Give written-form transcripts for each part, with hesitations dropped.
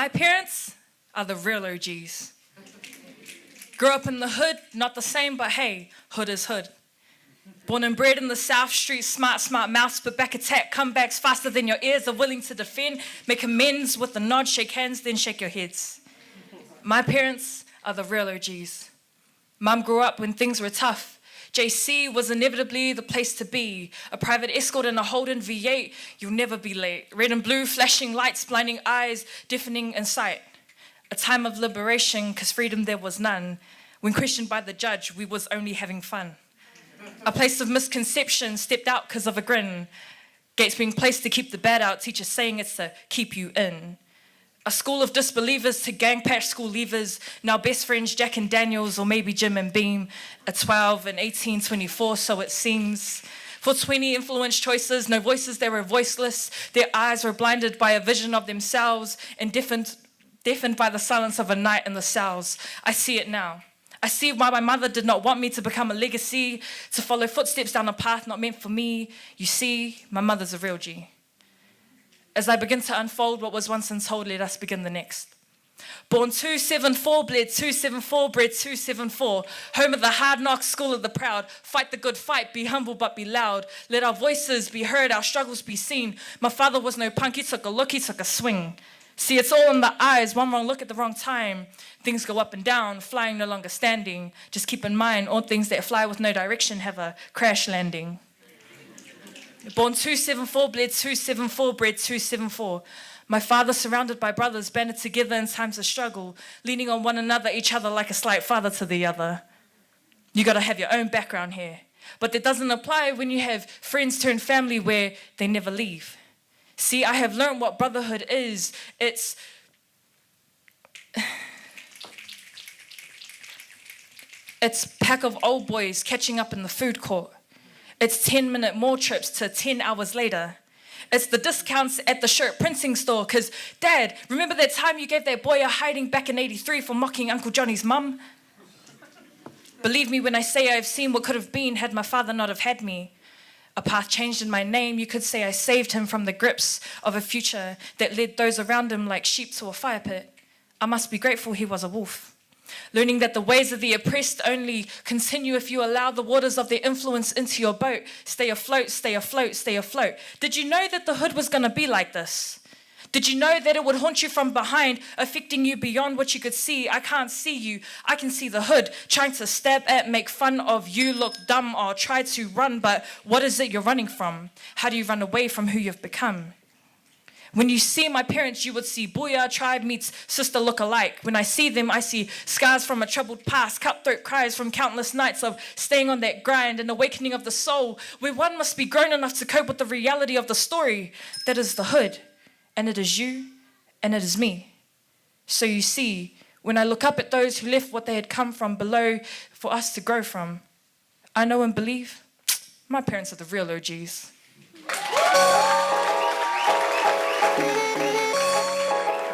My parents are the real OGs. Grew up in the hood, not the same, but hey, hood is hood. Born and bred in the South Street, smart mouths, but back attack, comebacks faster than your ears are willing to defend. Make amends with a nod, shake hands, then shake your heads. My parents are the real OGs. Mum grew up when things were tough. JC was inevitably the place to be. A private escort in a Holden V8, you'll never be late. Red and blue, flashing lights, blinding eyes, deafening in sight. A time of liberation, cause freedom there was none. When questioned by the judge, we was only having fun. A place of misconception, stepped out cause of a grin. Gates being placed to keep the bad out, teachers saying it's to keep you in. A school of disbelievers to gang patch school leavers, now best friends Jack and Daniels, or maybe Jim and Beam, at 12 and 18, 24, so it seems. For 20 influenced choices, no voices, they were voiceless. Their eyes were blinded by a vision of themselves and deafened by the silence of a night in the cells. I see it now. I see why my mother did not want me to become a legacy, to follow footsteps down a path not meant for me. You see, my mother's a real G. As I begin to unfold what was once untold, let us begin the next. Born 274, bled 274, bred 274. Home of the hard knocks, school of the proud. Fight the good fight, be humble but be loud. Let our voices be heard, our struggles be seen. My father was no punk, he took a look, he took a swing. See, it's all in the eyes, one wrong look at the wrong time. Things go up and down, flying no longer standing. Just keep in mind, all things that fly with no direction have a crash landing. Born 274, bled 274, bred 274. My father surrounded by brothers, banded together in times of struggle, leaning on one another, each other like a slight father to the other. You gotta have your own background here. But that doesn't apply when you have friends turn family where they never leave. See, I have learned what brotherhood is. It's pack of old boys catching up in the food court. It's 10-minute more trips to 10 hours later. It's the discounts at the shirt printing store, cause Dad, remember that time you gave that boy a hiding back in 83 for mocking Uncle Johnny's mum? Believe me when I say I've seen what could have been had my father not have had me. A path changed in my name, you could say I saved him from the grips of a future that led those around him like sheep to a fire pit. I must be grateful he was a wolf. Learning that the ways of the oppressed only continue if you allow the waters of their influence into your boat. Stay afloat, stay afloat, stay afloat. Did you know that the hood was gonna be like this? Did you know that it would haunt you from behind, affecting you beyond what you could see? I can't see you, I can see the hood, trying to stab at, make fun of you, look dumb or try to run, but what is it you're running from? How do you run away from who you've become? When you see my parents, you would see Booyah tribe meets sister look alike. When I see them, I see scars from a troubled past, cutthroat cries from countless nights of staying on that grind, an awakening of the soul, where one must be grown enough to cope with the reality of the story. That is the hood, and it is you, and it is me. So you see, when I look up at those who left what they had come from below for us to grow from, I know and believe my parents are the real OGs.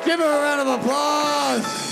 Give her a round of applause.